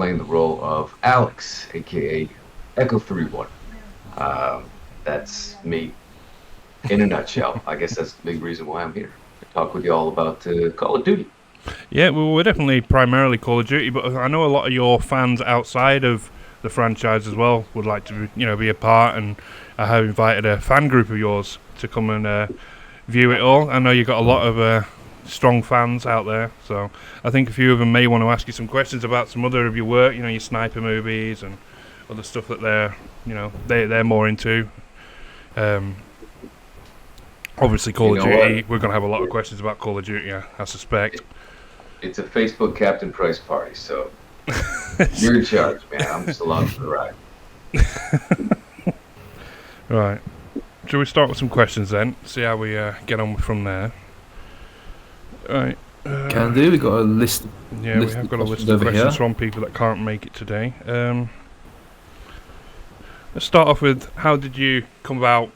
playing the role of Alex, aka Echo 31. That's me in a nutshell. I guess that's the big reason why I'm here to talk with you all about Call of Duty. Yeah, well, we're definitely primarily Call of Duty, but I know a lot of your fans outside of the franchise as well would like to, be a part, and I have invited a fan group of yours to come and view it all. I know you've got a lot of strong fans out there, so I think a few of them may want to ask you some questions about some other of your work, your sniper movies and other stuff that they're more into. Um, Obviously, Call of Duty, we're going to have a lot of questions about Call of Duty, I suspect. It's a Facebook Captain Price party, so you're in charge, man. I'm just along for the ride. Right. Shall we start with some questions then? See how we get on from there. Right. Can do. We've got a list. Yeah, we have got a list of questions from people that can't make it today. Let's start off with, how did you come about,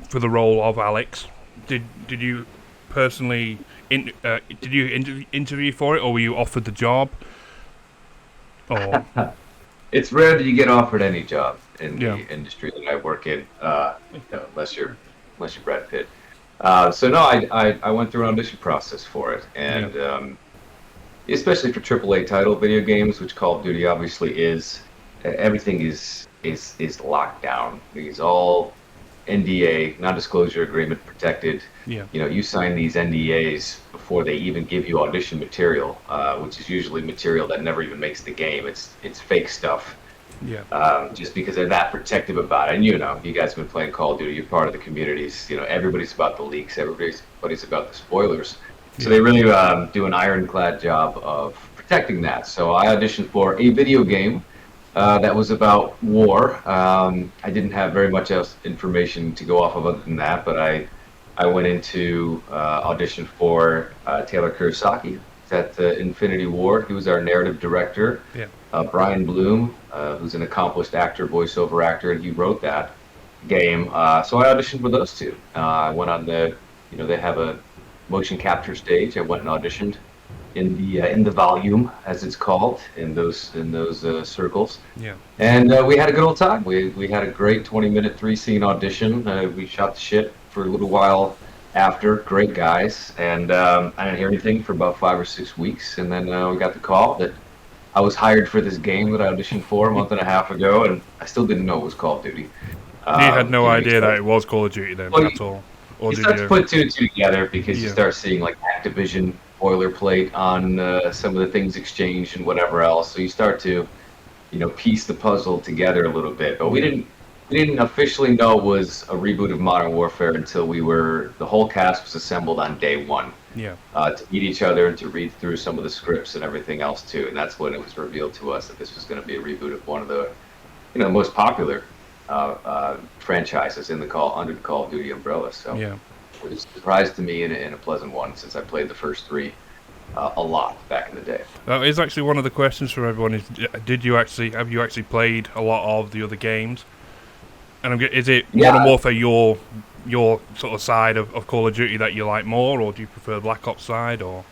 for the role of Alex? Did you personally interview for it, or were you offered the job? Or it's rare that you get offered any job in the industry that I work in, unless you're Brad Pitt. So no, I went through an audition process for it, and especially for AAA title video games, which Call of Duty obviously is. Everything is locked down. It's all NDA, non-disclosure agreement protected. Yeah. You sign these NDAs before they even give you audition material, which is usually material that never even makes the game. It's fake stuff. Yeah. Just because they're that protective about it. And you guys have been playing Call of Duty. You're part of the communities. Everybody's about the leaks. Everybody's about the spoilers. So they really do an ironclad job of protecting that. So I auditioned for a video game that was about war. I didn't have very much else information to go off of other than that, but I went into audition for Taylor Kurosaki at Infinity War. He was our narrative director. Yeah. Brian Bloom, who's an accomplished actor, voiceover actor, and he wrote that game. So I auditioned for those two. I went on they have a motion capture stage. I went and auditioned in the volume, as it's called, in those circles. Yeah. And we had a good old time. We had a great 20-minute 3-scene audition. We shot the shit for a little while after. Great guys, and I didn't hear anything for about 5 or 6 weeks, and then we got the call that I was hired for this game that I auditioned for a month and a half ago, and I still didn't know it was Call of Duty. You had no idea that it was Call of Duty then, at all? Or you start to put two and two together because you start seeing like Activision boilerplate on some of the things exchanged and whatever else. So you start to, piece the puzzle together a little bit. But we didn't officially know it was a reboot of Modern Warfare until the whole cast was assembled on day one. Yeah. To meet each other and to read through some of the scripts and everything else too. And that's when it was revealed to us that this was going to be a reboot of one of the, most popular franchises under the Call of Duty umbrella. So it was a surprise to me and a pleasant one, since I played the first three a lot back in the day. That is actually one of the questions for everyone. Is have you actually played a lot of the other games? And is it Modern Warfare your sort of side of Call of Duty that you like more, or do you prefer Black Ops side? Or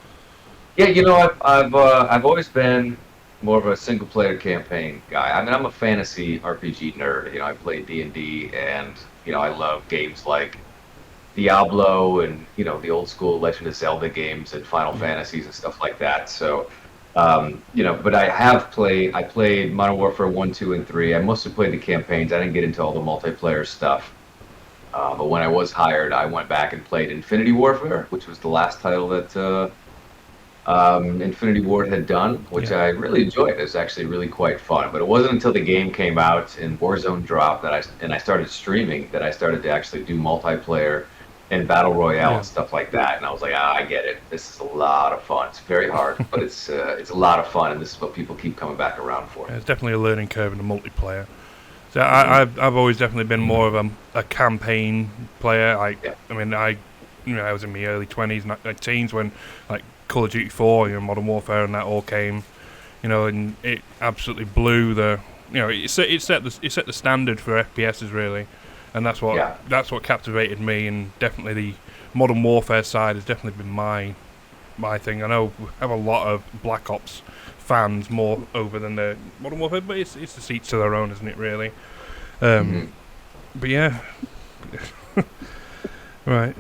I've always been more of a single player campaign guy. I mean, I'm a fantasy RPG nerd. I play D&D, and I love games like Diablo and the old school Legend of Zelda games and Final Fantasies and stuff like that. So but I played Modern Warfare 1, 2, and 3. I mostly played the campaigns. I didn't get into all the multiplayer stuff. But when I was hired, I went back and played Infinity Warfare, which was the last title that Infinity Ward had done, which I really enjoyed. It was actually really quite fun. But it wasn't until the game came out and Warzone dropped I started streaming that I started to actually do multiplayer and battle royale and stuff like that. And I was like, I get it. This is a lot of fun. It's very hard, but it's a lot of fun, and this is what people keep coming back around for. Yeah, it's definitely a learning curve in the multiplayer. So I've always definitely been more of a campaign player. I was in my early 20s, teens when like Call of Duty 4, Modern Warfare, and that all came, and it absolutely blew the, it set the standard for FPSs really, and that's what captivated me, and definitely the Modern Warfare side has definitely been my thing. I know we have a lot of Black Ops fans more over than the Modern Warfare, but it's just each to their own, isn't it? Really. Mhm. But yeah, right.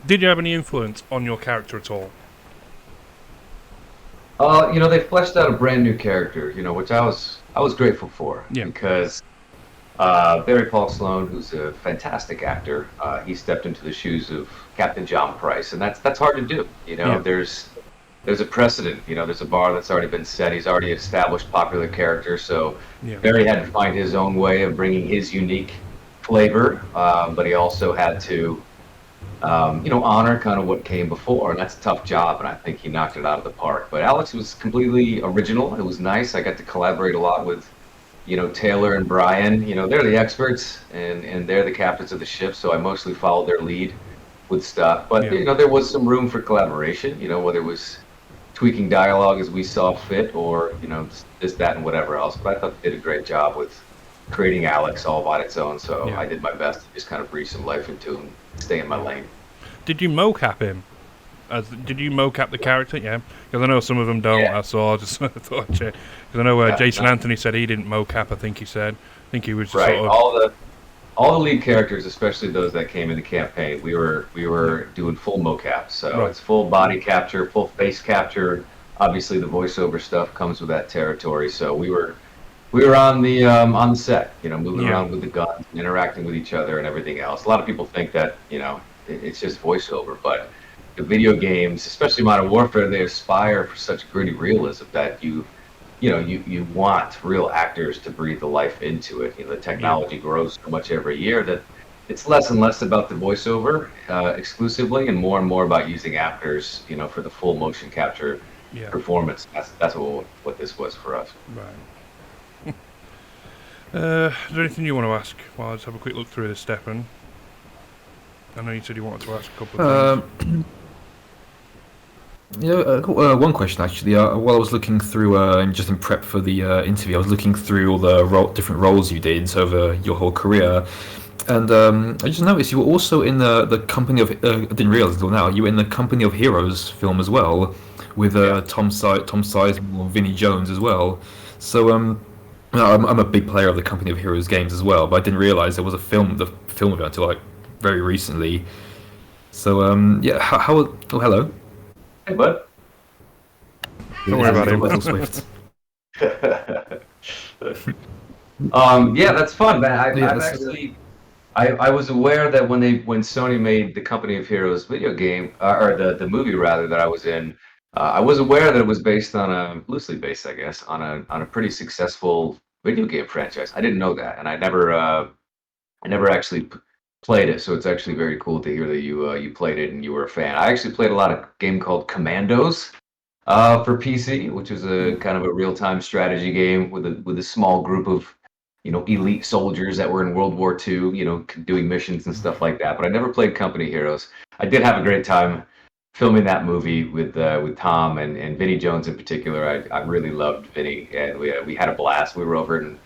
Did you have any influence on your character at all? They fleshed out a brand new character, which I was grateful for Yeah. because Barry Paul Sloan, who's a fantastic actor, he stepped into the shoes of Captain John Price, and that's hard to do. Yeah. There's a precedent, there's a bar that's already been set. He's already established popular character, so Yeah. Barry had to find his own way of bringing his unique flavor, but he also had to honor kind of what came before, and that's a tough job, and I think he knocked it out of the park. But Alex was completely original. It was nice. I got to collaborate a lot with, Taylor and Brian. They're the experts, and they're the captains of the ship, so I mostly followed their lead with stuff. But, Yeah. there was some room for collaboration, whether it was tweaking dialogue as we saw fit or, this, that, and whatever else. But I thought they did a great job with creating Alex all on its own, so Yeah. I did my best to just kind of breathe some life into him, stay in my lane. Did you mocap him? Did you mocap the character? Yeah, because I know some of them don't. Yeah. I saw. I just thought I'd check. Because I know Yeah, Jason no. Anthony said he didn't mocap. I think he said. I think he was just Right. sort of. All the lead characters, especially those that came in the campaign, we were doing full mocap. So Right. it's full body capture, full face capture. Obviously, the voiceover stuff comes with that territory. So we were on the set, moving Yeah. around with the guns, interacting with each other, and everything else. A lot of people think that it's just voiceover, but the video games, especially Modern Warfare, they aspire for such gritty realism that you want real actors to breathe the life into it. The technology grows so much every year that it's less and less about the voiceover exclusively, and more about using actors, for the full motion capture Yeah. performance. That's what this was for us. Right. Is there anything you want to ask? Well, I'll just have a quick look through this, Stefan. I know you said you wanted to ask a couple of things. One question actually. While I was looking through, just in prep for the interview, I was looking through all the different roles you did over your whole career, and I just noticed you were also in the Company of. I didn't realize until now you were in the Company of Heroes film as well, with Yeah. Tom Sizemore, Vinnie Jones as well. So I'm a big player of the Company of Heroes games as well, but I didn't realize there was the film of it until like very recently. So yeah, oh hello. Hey, bud. Don't worry about him. Little Swift. Yeah, that's fun, man. Yeah, I've actually, I was aware that when Sony made the Company of Heroes video game, or the movie rather that I was in, I was aware that it was based on loosely based, I guess, on a pretty successful video game franchise. I didn't know that, and I never actually played it. So it's actually very cool to hear that you played it and you were a fan. I actually played a lot of game called Commandos for PC, which is a kind of a real time strategy game with a small group of elite soldiers that were in World War II, doing missions and stuff like that. But I never played Company Heroes. I did have a great time filming that movie with Tom and Vinnie Jones in particular. I really loved Vinnie, and we had a blast. We were over in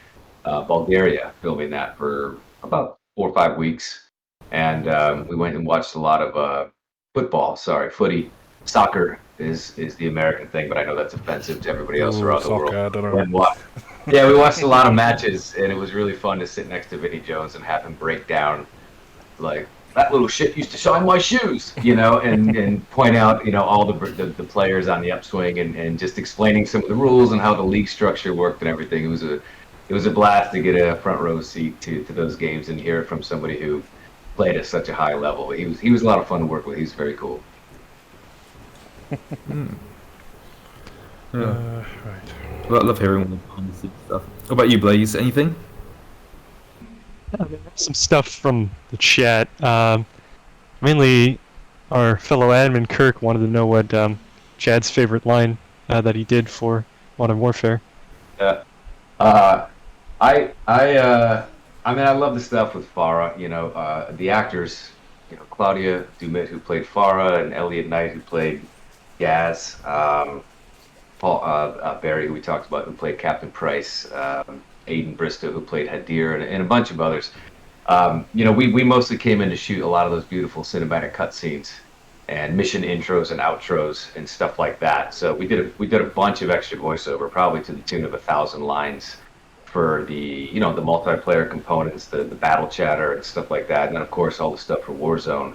Bulgaria filming that for about 4 or 5 weeks, and we went and watched a lot of footy. Soccer is the American thing, but I know that's offensive to everybody else Ooh, around the soccer, world. I don't know. And yeah, we watched a lot of matches, and it was really fun to sit next to Vinnie Jones and have him break down like that little shit used to shine my shoes, and point out, all the players on the upswing and just explaining some of the rules and how the league structure worked and everything. It was a blast to get a front row seat to those games and hear it from somebody who played at such a high level. He was a lot of fun to work with. He's very cool. Yeah. Right. Well, I love hearing all the behind the scenes stuff. What about you, Blaze? Anything? Some stuff from the chat. Mainly, our fellow admin Kirk wanted to know what Chad's favorite line that he did for Modern Warfare. Yeah. I love the stuff with Farah. The actors. Claudia Dumit, who played Farah, and Elliot Knight, who played Gaz. Paul Barry, who we talked about, who played Captain Price. Aiden Bristow, who played Hadir, and a bunch of others. We mostly came in to shoot a lot of those beautiful cinematic cutscenes, and mission intros and outros and stuff like that. So we did a bunch of extra voiceover, probably to the tune of 1,000 lines for the the multiplayer components, the battle chatter and stuff like that, and then of course all the stuff for Warzone.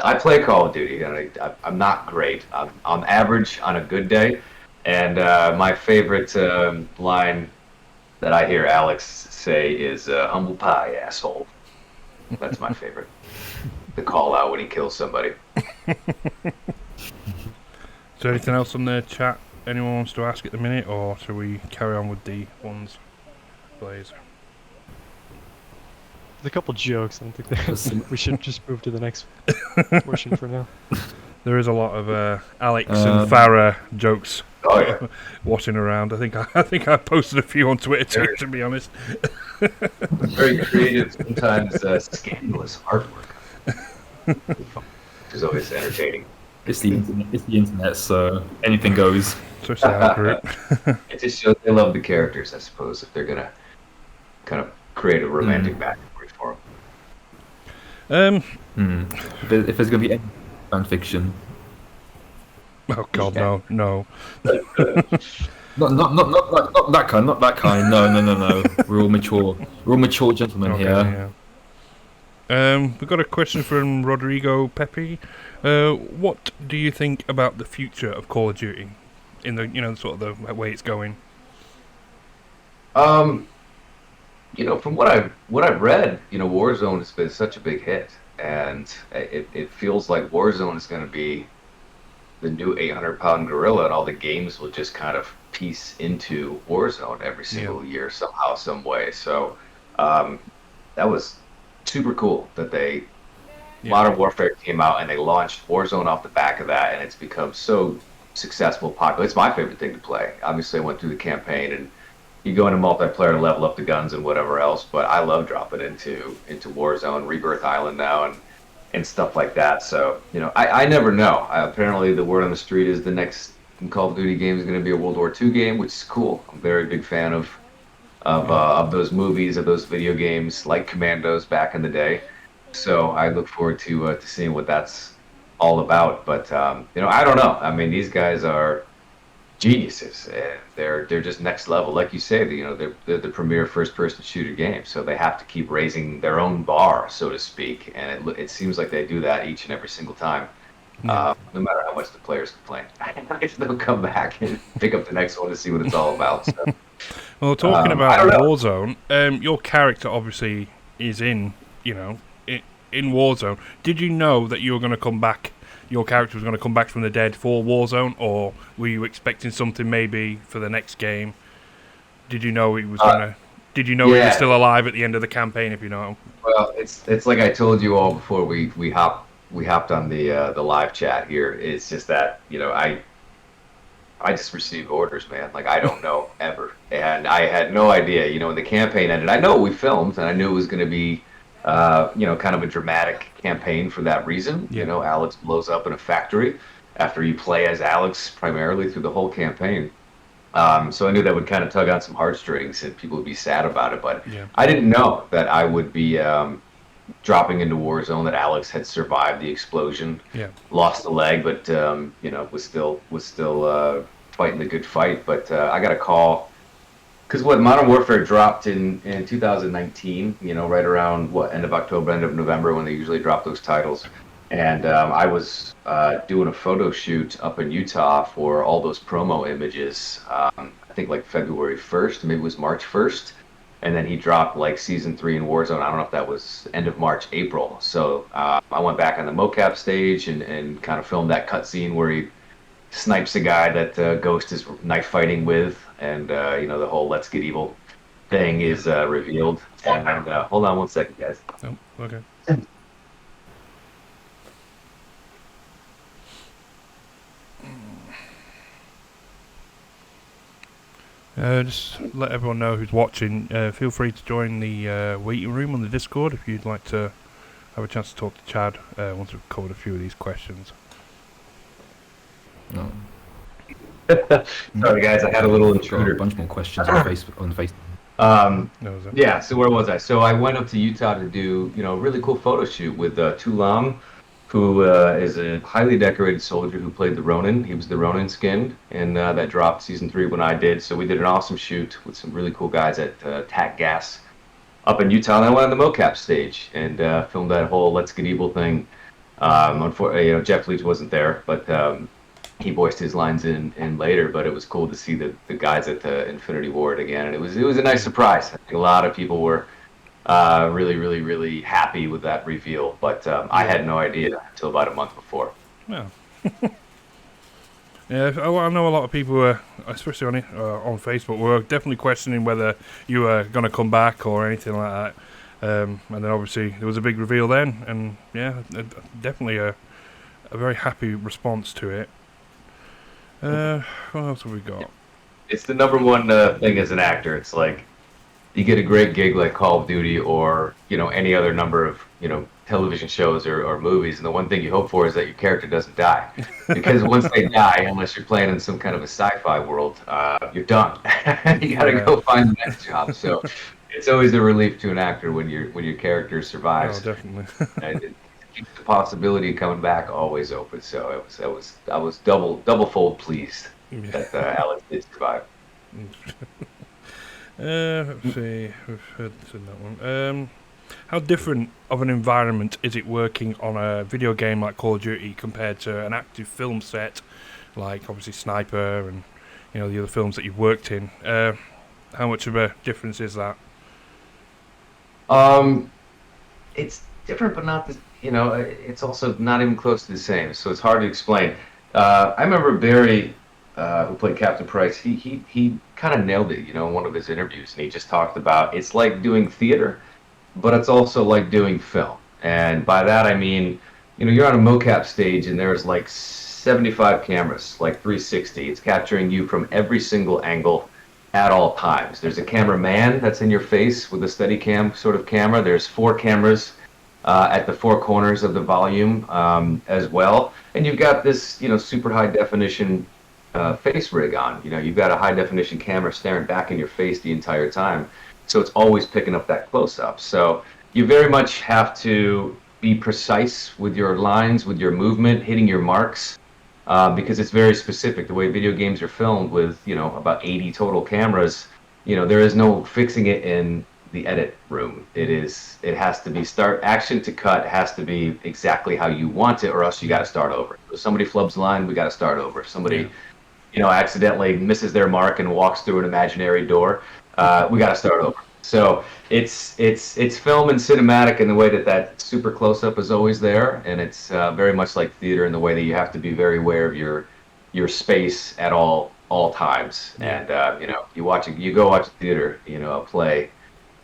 I play Call of Duty, and I'm not great. I'm average on a good day, and my favorite line that I hear Alex say is "humble pie, asshole." That's my favorite. The call out when he kills somebody. Is there anything else on the chat anyone wants to ask at the minute, or shall we carry on with the ones, please? There's a couple jokes. I don't think that we should just move to the next portion for now. There is a lot of Alex and Farah jokes Oh yeah, washing around. I think I posted a few on Twitter too, to be honest. very creative, sometimes scandalous artwork, which is always entertaining. It's the internet. It's the internet, so anything goes. Especially our group. It just shows they love the characters, I suppose, if they're gonna kind of create a romantic backstory for them. If there's gonna be any fan fiction, Oh God, no. not that kind, not that kind. No. We're all mature. We're all mature gentlemen here. Yeah. We've got a question from Rodrigo Pepe. What do you think about the future of Call of Duty, in the sort of the way it's going? From what I've read, Warzone has been such a big hit, and it feels like Warzone is going to be the new 800-pound gorilla, and all the games will just kind of piece into Warzone every single year somehow, some way. So that was super cool that Modern Warfare came out and they launched Warzone off the back of that, and it's become so successful, popular. It's my favorite thing to play. Obviously, I went through the campaign, and you go into multiplayer to level up the guns and whatever else, but I love dropping into Warzone, Rebirth Island now, and stuff like that. So, I never know. Apparently, the word on the street is the next Call of Duty game is going to be a World War II game, which is cool. I'm a very big fan of those movies, of those video games, like Commandos back in the day. So I look forward to seeing what that's all about. But I don't know. I mean, these guys are geniuses. They're just next level, like you say. They're the premier first-person shooter game, so they have to keep raising their own bar, so to speak. And it seems like they do that each and every single time. No matter how much the players complain, they'll come back and pick up the next one to see what it's all about. So. Well, talking about Warzone, your character obviously is in Warzone. Did you know that you were going to come back? Your character was going to come back from the dead for Warzone, or were you expecting something maybe for the next game? Did you know he was gonna? Did you know he was still alive at the end of the campaign? If you know. Well, it's like I told you all before we hopped on the live chat here. It's just that I just receive orders, man. Like, I don't know ever, and I had no idea. When the campaign ended, I know we filmed, and I knew it was going to be kind of a dramatic campaign for that reason. Alex blows up in a factory after you play as Alex primarily through the whole campaign. So I knew that would kind of tug on some heartstrings and people would be sad about it. But I didn't know that I would be dropping into Warzone, that Alex had survived the explosion, lost a leg, but was still fighting the good fight. But I got a call. Because Modern Warfare dropped in 2019, right around end of October, end of November, when they usually drop those titles. And I was doing a photo shoot up in Utah for all those promo images. I think like February 1st, maybe it was March 1st. And then he dropped like Season 3 in Warzone. I don't know if that was end of March, April. So I went back on the mocap stage and kind of filmed that cutscene where he snipes a guy that Ghost is knife fighting with. And, the whole Let's Get Evil thing is revealed. And hold on one second, guys. Oh, okay. Just let everyone know who's watching. Feel free to join the waiting room on the Discord if you'd like to have a chance to talk to Chad once we've covered a few of these questions. No. Sorry, guys, I had a little intruder. A bunch more questions on Facebook. So where was I? So I went up to Utah to do, a really cool photo shoot with Tulam who is a highly decorated soldier who played the Ronin. He was the Ronin skin, and that dropped season 3 when I did. So we did an awesome shoot with some really cool guys at Tac Gas up in Utah. And I went on the mocap stage and filmed that whole Let's Get Evil thing. Unfortunately, Jeff Leach wasn't there, but he voiced his lines in later. But it was cool to see the guys at the Infinity Ward again, and it was a nice surprise. I think a lot of people were really, really, really happy with that reveal, but I had no idea until about a month before. Yeah. Yeah, I know a lot of people, especially on Facebook, were definitely questioning whether you were going to come back or anything like that. And then obviously there was a big reveal then, and yeah, definitely a very happy response to it. What else have we got? It's the number one thing as an actor. It's like you get a great gig like Call of Duty or any other number of television shows or movies, and the one thing you hope for is that your character doesn't die, because once they die, unless you're playing in some kind of a sci-fi world, you're done. You got to go find the next job. So it's always a relief to an actor when your character survives. Oh, definitely. And it keeps the possibility of coming back always open. So I was double fold pleased that Alex did survive. Let's see. We've heard this in that one. How different of an environment is it working on a video game like Call of Duty compared to an active film set, like obviously Sniper and the other films that you've worked in? How much of a difference is that? It's different, but not it's also not even close to the same. So it's hard to explain. I remember Barry, who played Captain Price. He kind of nailed it, in one of his interviews, and he just talked about it's like doing theater, but it's also like doing film. And by that I mean, you're on a mocap stage, and there's like 75 cameras, like 360. It's capturing you from every single angle at all times. There's a cameraman that's in your face with a Steadicam sort of camera. There's 4 cameras at the 4 corners of the volume as well. And you've got this, super high definition face rig on. You've got a high definition camera staring back in your face the entire time. So it's always picking up that close up. So you very much have to be precise with your lines, with your movement, hitting your marks. Because it's very specific. The way video games are filmed with, about 80 total cameras, there is no fixing it in the edit room. It has to be start action to cut, has to be exactly how you want it, or else you got to start over. If somebody flubs the line, we got to start over. If somebody, accidentally misses their mark and walks through an imaginary door, we got to start over. So it's film and cinematic in the way that super close up is always there, and it's very much like theater in the way that you have to be very aware of your space at all times. And you go watch a theater, a play,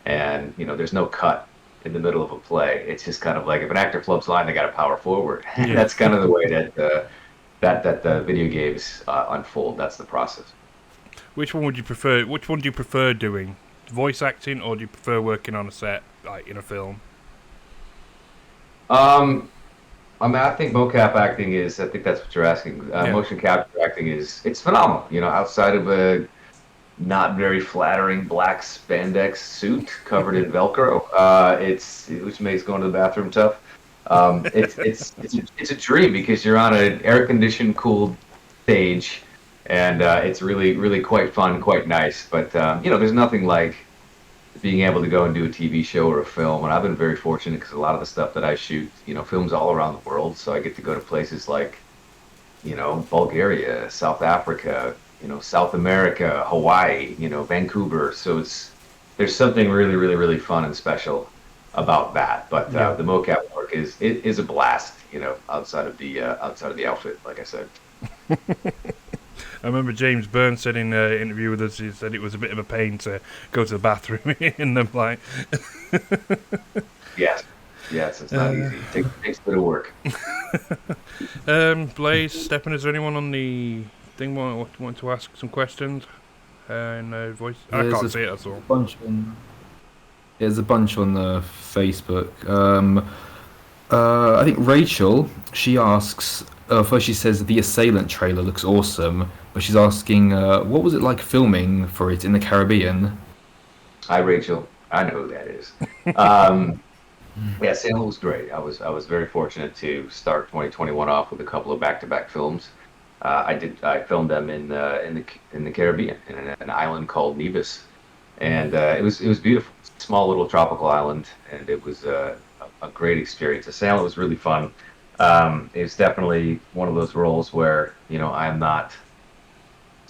and there's no cut in the middle of a play. It's just kind of like if an actor flubs line, they got to power forward. Yeah. That's kind of the way that the video games unfold. That's the process. Which one would you prefer? Which one do you prefer doing? Voice acting, or do you prefer working on a set, like in a film? I think mocap acting is. I think that's what you're asking. Motion capture acting it's phenomenal. Outside of a not very flattering black spandex suit covered in Velcro, which makes going to the bathroom tough. It's a dream because you're on an air conditioned, cooled stage. And it's really, really quite fun, quite nice. But, there's nothing like being able to go and do a TV show or a film. And I've been very fortunate because a lot of the stuff that I shoot, films all around the world. So I get to go to places like, Bulgaria, South Africa, South America, Hawaii, Vancouver. So there's something really, really, really fun and special about that. But the mocap work is a blast, outside of the outfit, like I said. I remember James Byrne said in an interview with us, he said it was a bit of a pain to go to the bathroom in them. Like, yes, it's not easy. It takes a bit of work. Blaze, Stephen, is there anyone on the thing want to ask some questions? In voice, I can't see it. That's all. There's a bunch on Facebook. I think Rachel, she asks. First, she says the Assailant trailer looks awesome, but she's asking, what was it like filming for it in the Caribbean? Hi, Rachel. I know who that is. Yeah, Sandal was great. I was very fortunate to start 2021 off with a couple of back-to-back films. I filmed them in the Caribbean in an island called Nevis, and it was beautiful. Small little tropical island, and it was a great experience. The Sandal was really fun. It's definitely one of those roles where I'm not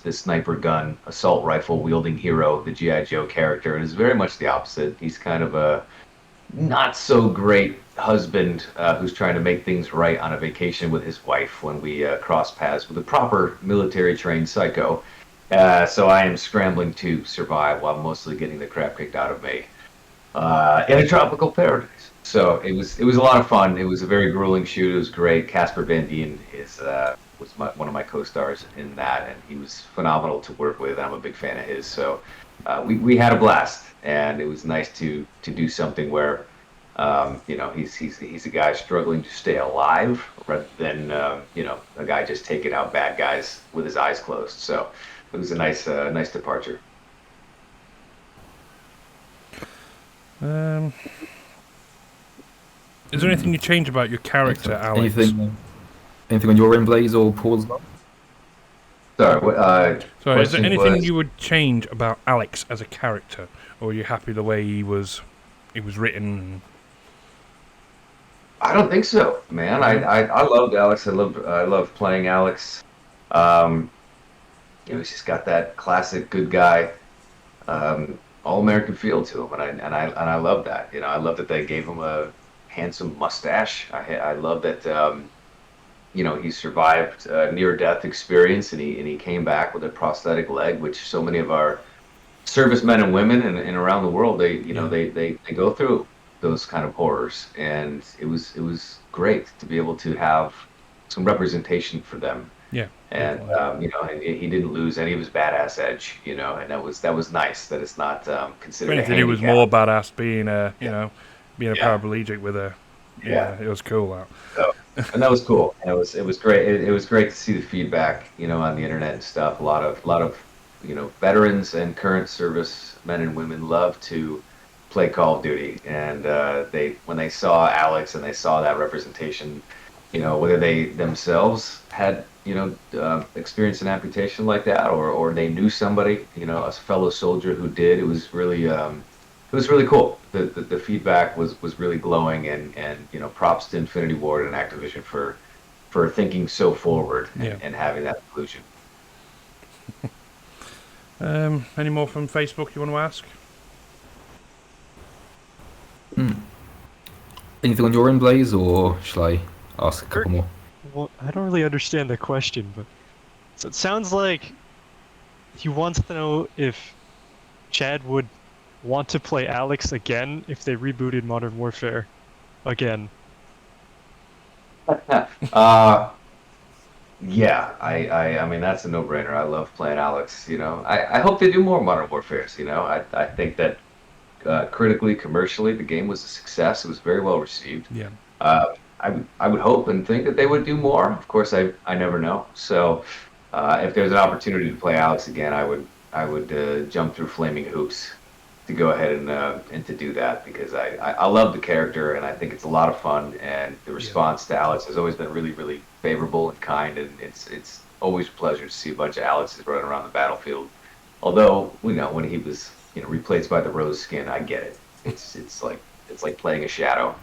the sniper gun assault rifle wielding hero, the GI Joe character, and is very much the opposite. He's kind of a not so great husband who's trying to make things right on a vacation with his wife when we cross paths with a proper military trained psycho. So I am scrambling to survive while mostly getting the crap kicked out of me in a tropical paradise. So it was a lot of fun. It was a very grueling shoot. It was great. Casper Van Dien was one of my co-stars in that, and he was phenomenal to work with. I'm a big fan of his. So we had a blast, and it was nice to do something where he's a guy struggling to stay alive rather than a guy just taking out bad guys with his eyes closed. So it was a nice departure. Um, is there anything you change about your character, Alex? Anything on your end, Blaze or Paul as well? Sorry, Sorry, is there question anything was- you would change about Alex as a character, or are you happy the way he was written? I don't think so, man. I loved Alex. I loved playing Alex. Um, he's just got that classic good guy, all American feel to him, and I love that. I love that they gave him a handsome mustache. I love that. He survived a near-death experience, and he came back with a prosthetic leg, which so many of our servicemen and women and around the world they go through those kind of horrors, and it was great to be able to have some representation for them. Yeah, And definitely. and he didn't lose any of his badass edge, and that was nice that it's not If considered a anything, he was handicap. more badass being a being a Yeah, paraplegic with a yeah. it was cool that. So, and that was cool. And it was great. It was great to see the feedback, on the internet and stuff. A lot of veterans and current service men and women love to play Call of Duty, and they when they saw Alex and they saw that representation, whether they themselves had experienced an amputation like that, or they knew somebody, a fellow soldier who did. It was really cool. The feedback was really glowing, and props to Infinity Ward and Activision for thinking so forward Yeah. and having that inclusion. Any more from Facebook you want to ask? Anything on your end, Blaze, or shall I ask a couple more? Well, I don't really understand the question, but so it sounds like he wants to know if Chad would want to play Alex again if they rebooted Modern Warfare again. uh, yeah, I mean that's a no-brainer. I love playing Alex. I hope they do more Modern Warfares. I think that critically, commercially, the game was a success. It was very well received. Yeah. I would hope and think that they would do more. Of course, I never know. So, if there's an opportunity to play Alex again, I would jump through flaming hoops to go ahead and to do that, because I love the character, and I think it's a lot of fun, and the response to Alex has always been really, really favorable and kind, and it's always a pleasure to see a bunch of Alexes running around the battlefield. Although when he was replaced by the rose skin, I get it. It's like playing a shadow.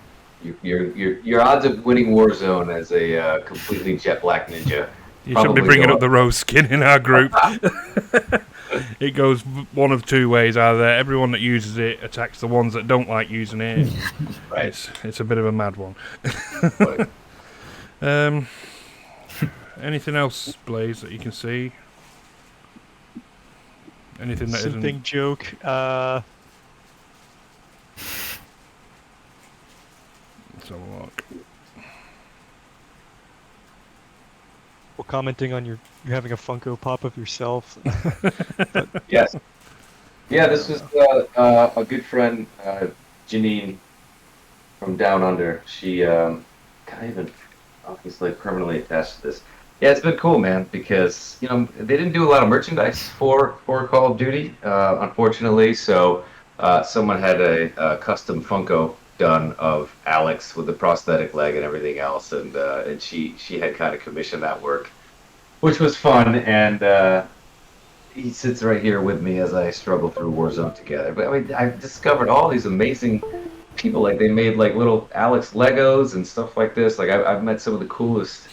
Your odds of winning Warzone as a completely jet black ninja You shouldn't be probably bringing go up the rose skin in our group. It goes one of two ways. Either everyone that uses it attacks the ones that don't like using it. right. It's a bit of a mad one. But, Anything else, Blaze, that you can see? Anything that Something isn't... joke. Let's have a look. Well, commenting on you having a Funko Pop of yourself. yes. Yeah, this was a good friend, Janine from Down Under. She can't even obviously permanently attached to this. Yeah, it's been cool, man, because they didn't do a lot of merchandise for Call of Duty, unfortunately. So someone had a custom Funko done of Alex with the prosthetic leg and everything else, and she had kind of commissioned that work, which was fun. And he sits right here with me as I struggle through Warzone together. But I mean, I've discovered all these amazing people. Like they made like little Alex Legos and stuff like this. Like I've met some of the coolest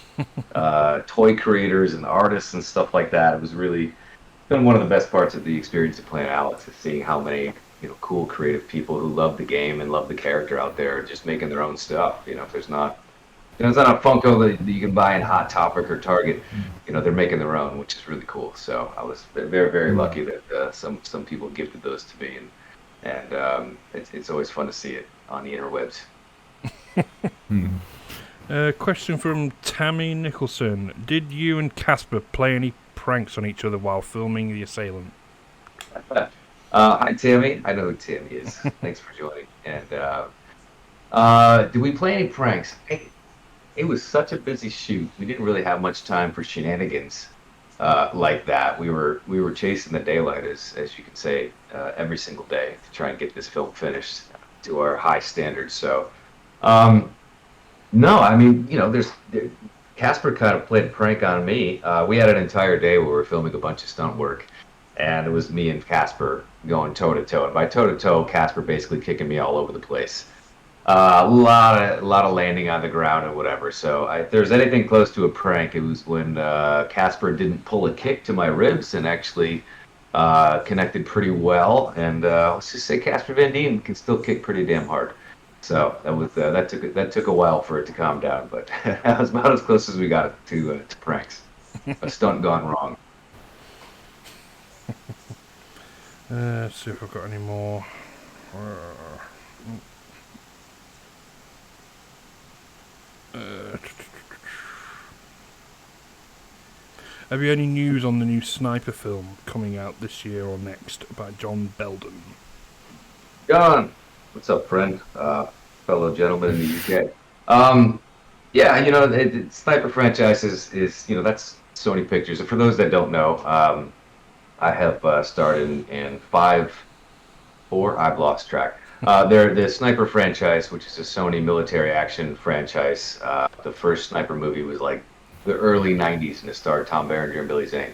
toy creators and artists and stuff like that. It was really been one of the best parts of the experience of playing Alex is seeing how many cool creative people who love the game and love the character out there just making their own stuff. If there's not it's not a Funko that you can buy in Hot Topic or Target. They're making their own, which is really cool. So I was very, very lucky that some people gifted those to me, and it's always fun to see it on the interwebs. Question from Tammy Nicholson: did you and Casper play any pranks on each other while filming The Assailant? Hi, Tammy. I know who Tammy is. Thanks for joining. And did we play any pranks? It was such a busy shoot. We didn't really have much time for shenanigans like that. We were chasing the daylight, as you can say, every single day to try and get this film finished to our high standards. So, no, I mean, Casper kind of played a prank on me. We had an entire day where we were filming a bunch of stunt work, and it was me and Casper going toe to toe. And by toe to toe, Casper basically kicking me all over the place. A lot of landing on the ground and whatever. So if there's anything close to a prank, it was when Casper didn't pull a kick to my ribs and actually connected pretty well. And let's just say Casper Van Dien can still kick pretty damn hard. So that took a while for it to calm down, but that was about as close as we got to pranks. A stunt gone wrong. Let's see if I've got any more. Have you any news on the new Sniper film coming out this year or next by John Belden? John, what's up, friend? Fellow gentleman in the UK. Yeah, the Sniper franchise is that's Sony Pictures. And for those that don't know, I have starred in four. I've lost track. They're the Sniper franchise, which is a Sony military action franchise. The first Sniper movie was like the early 90s, and it starred Tom Berenger and Billy Zane.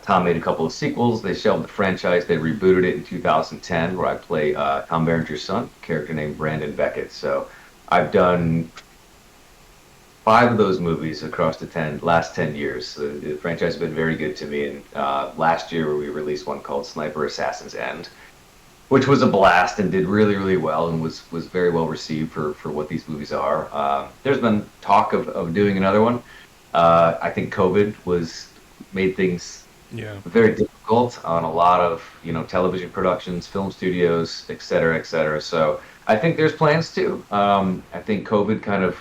Tom made a couple of sequels. They shelved the franchise. They rebooted it in 2010, where I play Tom Berenger's son, a character named Brandon Beckett. So I've done 5 of those movies across the last 10 years. The franchise has been very good to me. And last year, we released one called Sniper Assassin's End, which was a blast and did really, really well and was very well received for what these movies are. There's been talk of doing another one. I think COVID made things very difficult on a lot of television productions, film studios, et cetera, et cetera. So I think there's plans to. I think COVID kind of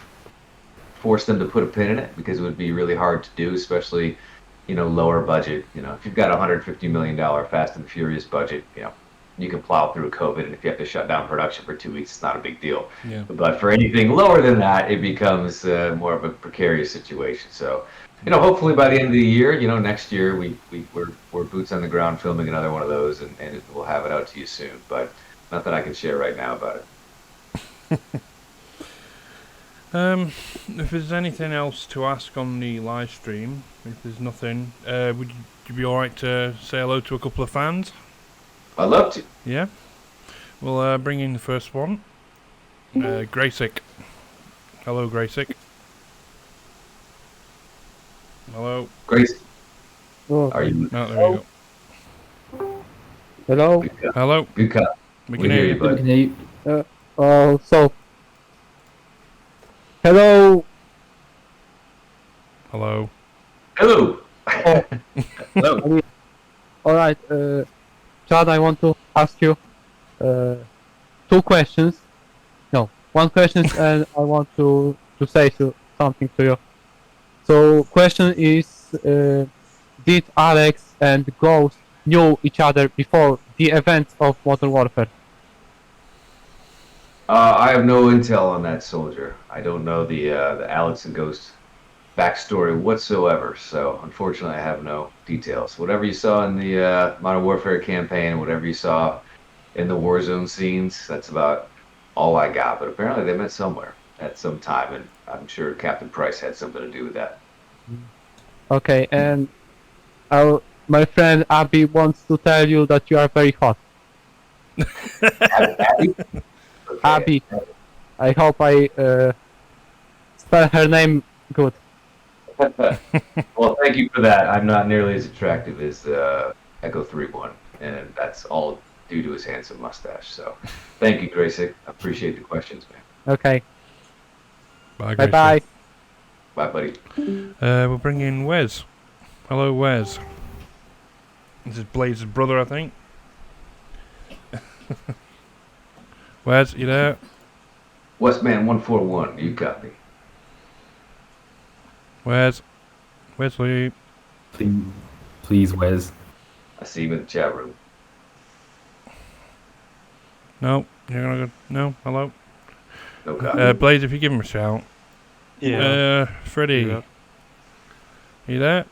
forced them to put a pin in it because it would be really hard to do, especially lower budget. If you've got a $150 million Fast and Furious budget, you can plow through COVID, and if you have to shut down production for 2 weeks, it's not a big deal. Yeah. But for anything lower than that, it becomes more of a precarious situation. So, hopefully by the end of the year, next year we're boots on the ground filming another one of those, and we'll have it out to you soon. But nothing I can share right now about it. If there's anything else to ask on the live stream, if there's nothing, would you be alright to say hello to a couple of fans? I'd love to. Yeah. We'll bring in the first one. Graysick. Hello, Graysick. Hello. Grace, Oh, are you? No, there we go. hello. Good cut. Hello. Good cut. We We can hear hear you, you. We can hear you. So, hello. Hello. Hello. Oh, Hello. all right. Chad, I want to ask you 2 questions. No, 1 question, and I want to say something to you. So, question is, did Alex and Ghost knew each other before the events of Modern Warfare? I have no intel on that soldier. I don't know the Alex and Ghost backstory whatsoever. So unfortunately, I have no details. Whatever you saw in the Modern Warfare campaign, whatever you saw in the Warzone scenes, that's about all I got. But apparently they met somewhere at some time, and I'm sure Captain Price had something to do with that. Okay, and my friend Abby wants to tell you that you are very hot. Abby? Okay. Abby, I hope I spell her name good. Well, thank you for that. I'm not nearly as attractive as Echo 3-1, and that's all due to his handsome mustache. So, thank you, Gracie. I appreciate the questions, man. Okay, Bye, bye Gracie. bye. Bye, buddy. We'll bring in Wes. Hello, Wes. This is Blaze's brother, I think. Wes, you there? Westman 141, you got me. Wes? Wesley? Please, Wes. I see you in the chat room. No, you're gonna go. No, hello. No comment. Blaze, if you give him a shout. Yeah. Freddie, Yeah. you there?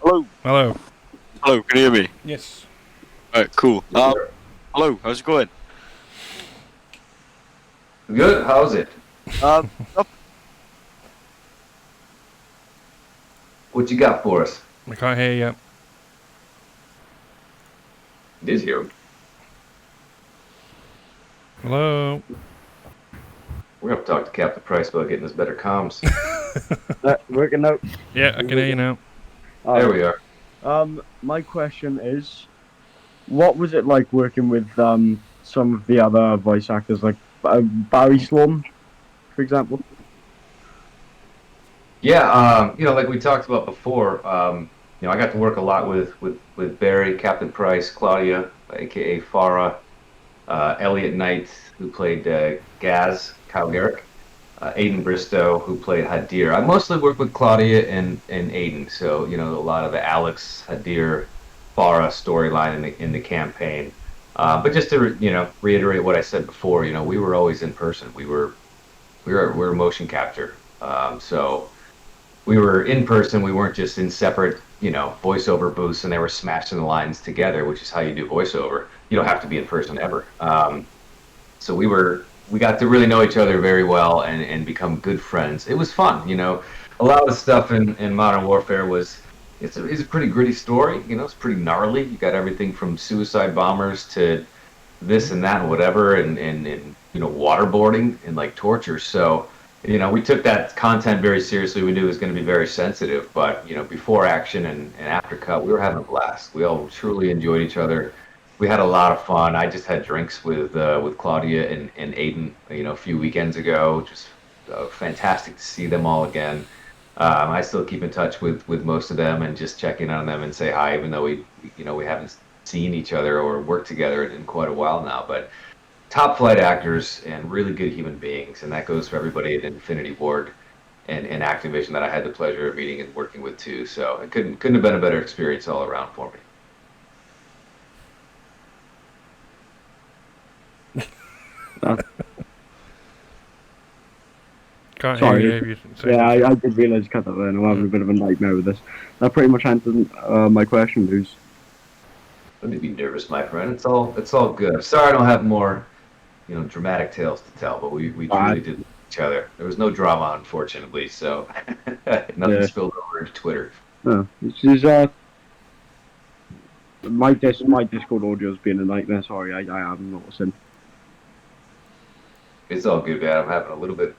Hello. Hello. Hello, can you hear me? Yes. Alright, cool. Hello, how's it going? Good. How's it? Um, What you got for us? I can't hear you. It is here. Hello. We're gonna have to talk to Captain Price about getting us better comms. That working out. Yeah, I can hear you now. There we are. My question is, what was it like working with some of the other voice actors, like Barry Sloan, for example? Yeah, like we talked about before, I got to work a lot with Barry, Captain Price, Claudia, aka Farah, Elliot Knight, who played Gaz, Kyle Garrick, Aiden Bristow, who played Hadir. I mostly worked with Claudia and Aiden, so a lot of the Alex, Hadir, Farah storyline in the campaign. But just to reiterate what I said before, we were always in person. We were motion capture, so we were in person. We weren't just in separate, voiceover booths, and they were smashing the lines together, which is how you do voiceover. You don't have to be in person ever. So we got to really know each other very well and become good friends. It was fun. A lot of the stuff in Modern Warfare it's a pretty gritty story. It's pretty gnarly. You got everything from suicide bombers to this and that and whatever, and waterboarding and like torture. So we took that content very seriously. We knew it was going to be very sensitive, but before action and after cut, we were having a blast. We all truly enjoyed each other. We had a lot of fun. I just had drinks with Claudia and Aiden, a few weekends ago. Just fantastic to see them all again. I still keep in touch with most of them and just check in on them and say hi, even though we haven't seen each other or worked together in quite a while now. But top flight actors and really good human beings, and that goes for everybody at Infinity Ward and Activision that I had the pleasure of meeting and working with too. So it couldn't have been a better experience all around for me. Can't Sorry. hear you. If you say Yeah, I did realise cut that there, and I'm having a bit of a nightmare with this. That pretty much answered my question, Luz. Don't be nervous, my friend. It's all good. I'm sorry I don't have more, dramatic tales to tell, but we truly did love each other. There was no drama, unfortunately, so nothing spilled over into Twitter. No, this is my Discord audio's been a nightmare. Sorry, I haven't noticed. It's all good, man. I'm having a little bit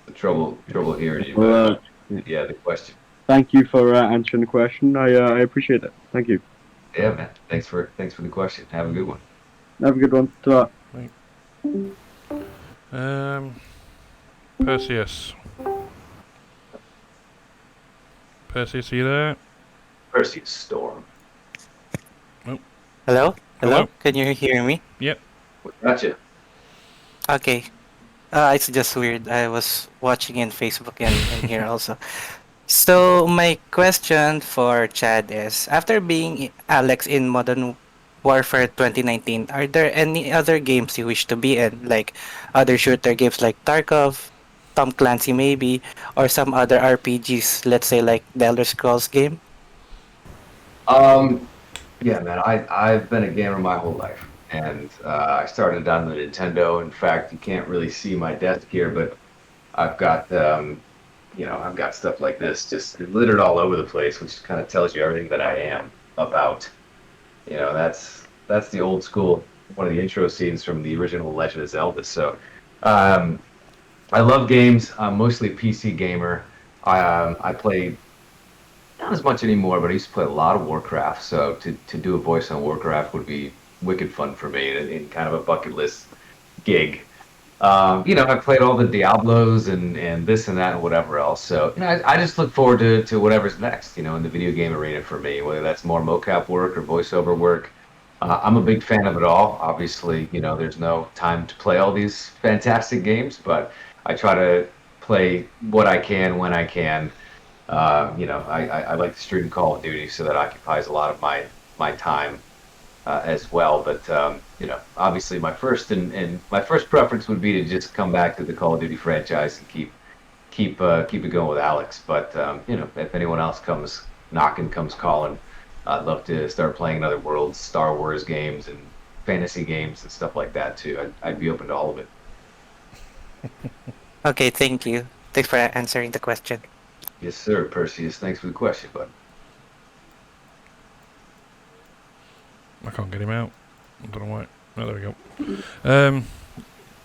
of trouble hearing you. But, yeah, the question. Thank you for answering the question. I appreciate it. Thank you. Yeah, man. Thanks for the question. Have a good one. Have a good one. Ta-ra. Perseus. Perseus, are you there? Perseus Storm. Oh. Hello? Hello? Can you hear me? Yep. Gotcha. Okay. It's just weird. I was watching in Facebook and here also. So my question for Chad is, after being Alex in Modern Warfare 2019, are there any other games you wish to be in, like other shooter games like Tarkov, Tom Clancy maybe, or some other RPGs, let's say like the Elder Scrolls game? Yeah, man. I've been a gamer my whole life. and I started on the Nintendo. In fact, you can't really see my desk here, but I've got I've got stuff like this just littered all over the place, which kind of tells you everything that I am about. That's the old school, one of the intro scenes from the original Legend of Zelda. So, um, I love games. I'm mostly a PC gamer. I play not as much anymore, but I used to play a lot of Warcraft. So to do a voice on Warcraft would be wicked fun for me, and kind of a bucket list gig. I played all the Diablos and this and that and whatever else. So, I just look forward to whatever's next, in the video game arena for me, whether that's more mocap work or voiceover work. I'm a big fan of it all. Obviously, there's no time to play all these fantastic games, but I try to play what I can when I can. I like to stream Call of Duty, so that occupies a lot of my time as well. But obviously, my first and my first preference would be to just come back to the Call of Duty franchise and keep it going with Alex. But if anyone else comes knocking, comes calling, I'd love to start playing other worlds, Star Wars games, and fantasy games and stuff like that too. I'd be open to all of it. Okay, thank you. Thanks for answering the question. Yes, sir, Perseus. Thanks for the question, bud. I can't get him out. I don't know why. Oh, there we go.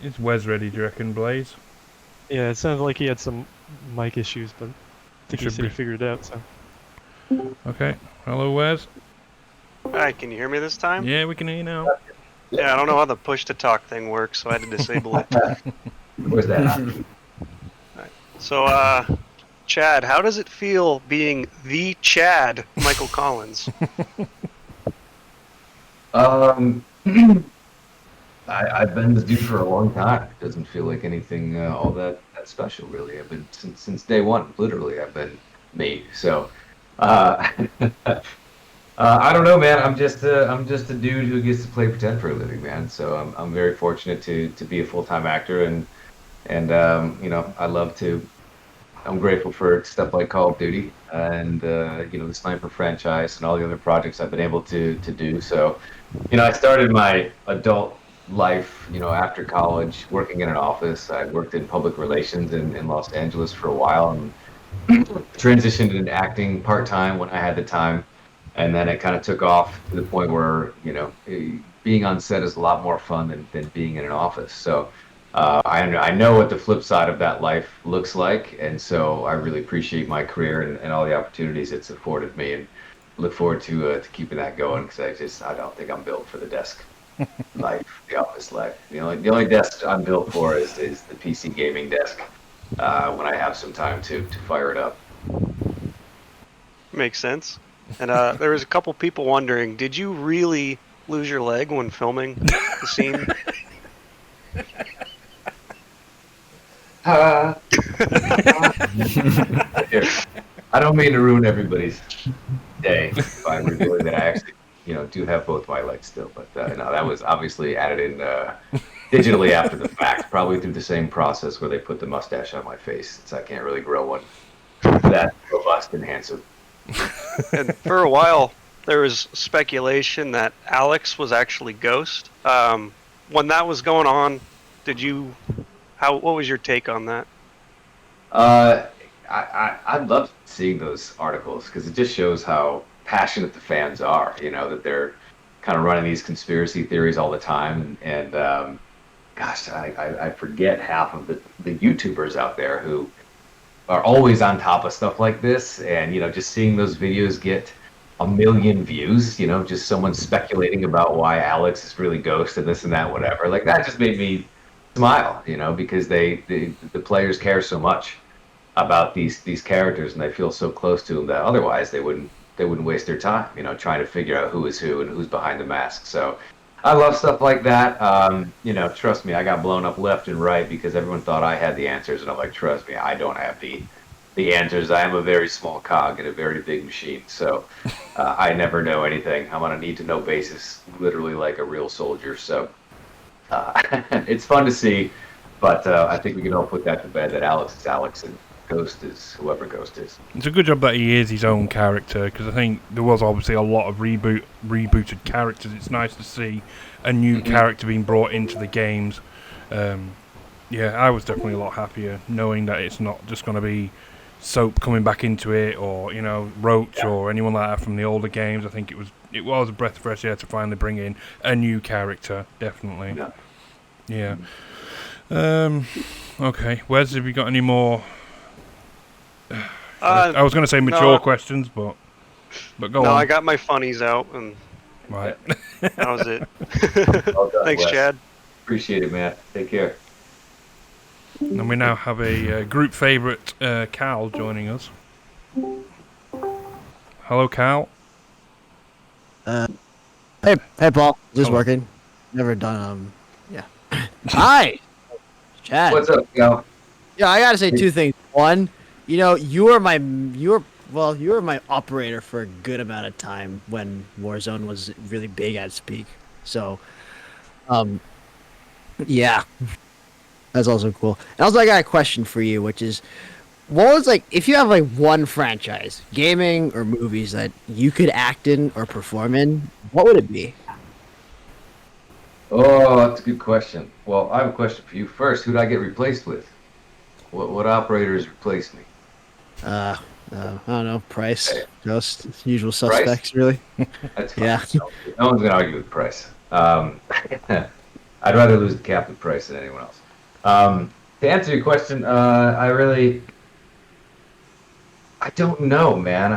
Is Wes ready, do you reckon, Blaze? Yeah, it sounded like he had some mic issues, but I think he Should said he be. figured it out. So Okay. Hello, Wes. Hi, can you hear me this time? Yeah, we can hear you now. Yeah, I don't know how the push to talk thing works, so I had to disable it. Where's that? So, Chad, how does it feel being the Chad Michael Collins? I've been this dude for a long time. It doesn't feel like anything all that special, really. I've been since day one. Literally, I've been me. So, uh, I don't know, man. I'm just a dude who gets to play pretend for a living, man. So I'm very fortunate to be a full-time actor, and I love to. I'm grateful for stuff like Call of Duty and the Sniper franchise and all the other projects I've been able to do. So, I started my adult life, after college, working in an office. I worked in public relations in Los Angeles for a while, and transitioned into acting part time when I had the time, and then it kind of took off to the point where being on set is a lot more fun than being in an office. So I know what the flip side of that life looks like, and so I really appreciate my career and all the opportunities it's afforded me, and look forward to keeping that going, because I don't think I'm built for the desk life, the office life. The only desk I'm built for is the PC gaming desk. When I have some time to fire it up. Makes sense. And there was a couple people wondering, did you really lose your leg when filming the scene? Here, I don't mean to ruin everybody's day by revealing that I actually, do have both my legs still. But no, that was obviously added in digitally after the fact, probably through the same process where they put the mustache on my face, since I can't really grow one that robust and handsome. And for a while, there was speculation that Alex was actually Ghost. When that was going on, what was your take on that? I love seeing those articles, because it just shows how passionate the fans are. That they're kind of running these conspiracy theories all the time, and gosh, I forget half of the YouTubers out there who are always on top of stuff like this, and just seeing those videos get a million views, just someone speculating about why Alex is really Ghost and this and that, whatever. Like, that just made me smile, because the players care so much about these characters, and they feel so close to them that otherwise they wouldn't waste their time, trying to figure out who is who and who's behind the mask. So I love stuff like that. Trust me, I got blown up left and right because everyone thought I had the answers, and I'm like, trust me, I don't have the answers. I am a very small cog in a very big machine, so I never know anything. I'm on a need-to-know basis, literally like a real soldier. So it's fun to see, but I think we can all put that to bed, that Alex is Alex, and Ghost is whoever Ghost is. It's a good job that he is his own character, because I think there was obviously a lot of rebooted characters. It's nice to see a new character being brought into the games. Yeah, I was definitely a lot happier knowing that it's not just going to be Soap coming back into it, or Roach or anyone like that from the older games. I think it was a breath of fresh air to finally bring in a new character. Definitely. Yeah. Okay. Wes, have you got any more? I was going to say mature questions, but go on. No, I got my funnies out, and Right. that was it. Well done, Thanks, Wes. Chad. Appreciate it, man. Take care. And we now have a group favourite, Cal, joining us. Hello, Cal. Hey, Paul. Is this Hello. working? Never done. Yeah. Hi, Chad. What's up, Cal? Yeah, I gotta say two things. One, you were my operator for a good amount of time when Warzone was really big at its peak. So, yeah, that's also cool. And also, I got a question for you, which is, what was if you have one franchise, gaming or movies, that you could act in or perform in, what would it be? Oh, that's a good question. Well, I have a question for you first. Who did I get replaced with? What operators replaced me? I don't know, Price, Okay. Ghost, usual suspects, really. That's fine. Yeah. No one's gonna argue with Price. I'd rather lose the Captain Price than anyone else. To answer your question, I don't know, man.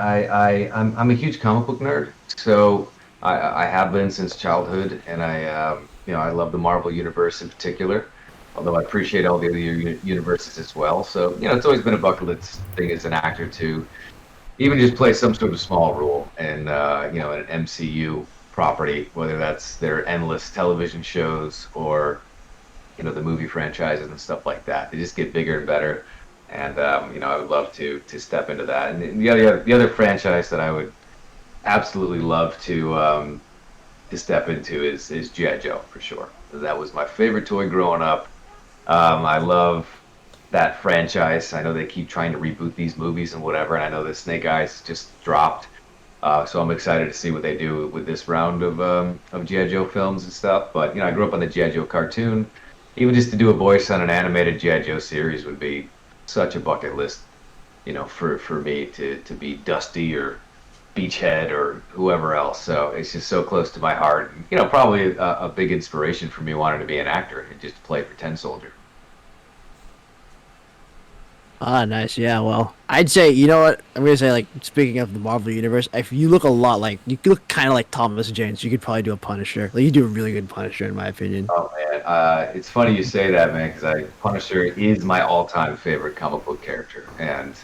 I'm a huge comic book nerd, so I have been since childhood, and I love the Marvel universe in particular. Although I appreciate all the other universes as well. So it's always been a bucket list thing as an actor to even just play some sort of small role in an MCU property, whether that's their endless television shows or the movie franchises and stuff like that. They just get bigger and better. And I would love to step into that. And the other franchise that I would absolutely love to step into is G.I. Joe for sure. That was my favorite toy growing up. I love that franchise. I know they keep trying to reboot these movies and whatever, and I know that Snake Eyes just dropped. So I'm excited to see what they do with this round of G.I. Joe films and stuff. But I grew up on the G.I. Joe cartoon. Even just to do a voice on an animated G.I. Joe series would be such a bucket list, for me to be Dusty or Beachhead or whoever else. So it's just so close to my heart. Probably a big inspiration for me wanting to be an actor and just play for Tin Soldier. Ah, nice. Yeah, well, I'd say, you know what? I'm going to say, speaking of the Marvel Universe, if you look a lot you look kind of like Thomas Jane, so you could probably do a Punisher. You do a really good Punisher, in my opinion. Oh man, it's funny you say that, man, because Punisher is my all-time favorite comic book character, and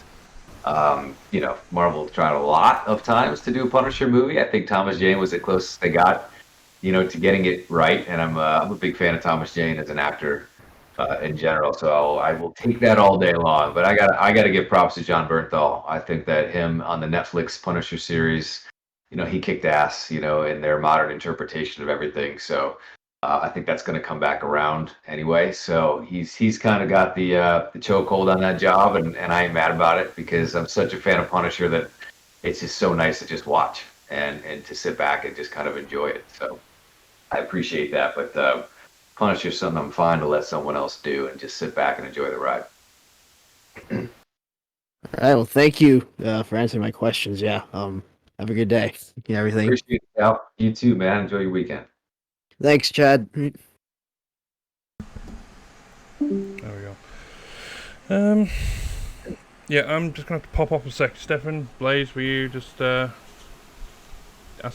Marvel tried a lot of times to do a Punisher movie. I think Thomas Jane was the closest they got, to getting it right, and I'm a big fan of Thomas Jane as an actor in general. So I will take that all day long. But I gotta give props to John Bernthal. I think that him on the Netflix Punisher series, he kicked ass, in their modern interpretation of everything. So I think that's going to come back around anyway. So he's kind of got the chokehold on that job, and I ain't mad about it because I'm such a fan of Punisher that it's just so nice to just watch and to sit back and just kind of enjoy it. So I appreciate that, but Punisher's something I'm fine to let someone else do and just sit back and enjoy the ride. All right, well, thank you for answering my questions. Yeah, have a good day. Everything. Appreciate it, Al. You too, man. Enjoy your weekend. Thanks, Chad. There we go. Yeah, I'm just going to pop off a sec. Stefan, Blaze, will you just ask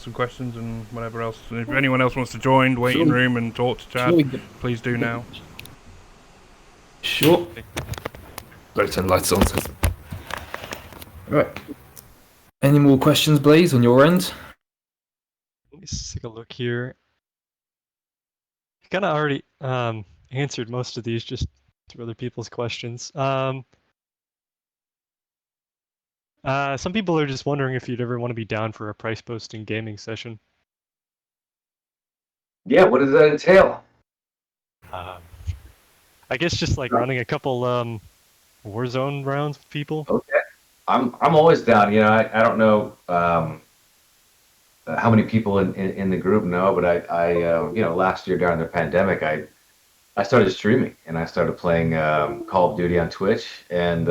some questions and whatever else? And if anyone else wants to join, waiting room and talk to Chad, please do now. Sure. Better turn lights on. Right. Any more questions, Blaze, on your end? Let's take a look here. Kind of already answered most of these just through other people's questions. Some people are just wondering if you'd ever want to be down for a price posting gaming session. Yeah, what does that entail? I guess just running a couple Warzone rounds with people? Okay. I'm always down. You know, I don't know how many people in the group know, but you know, last year during the pandemic, I started streaming and I started playing Call of Duty on Twitch, and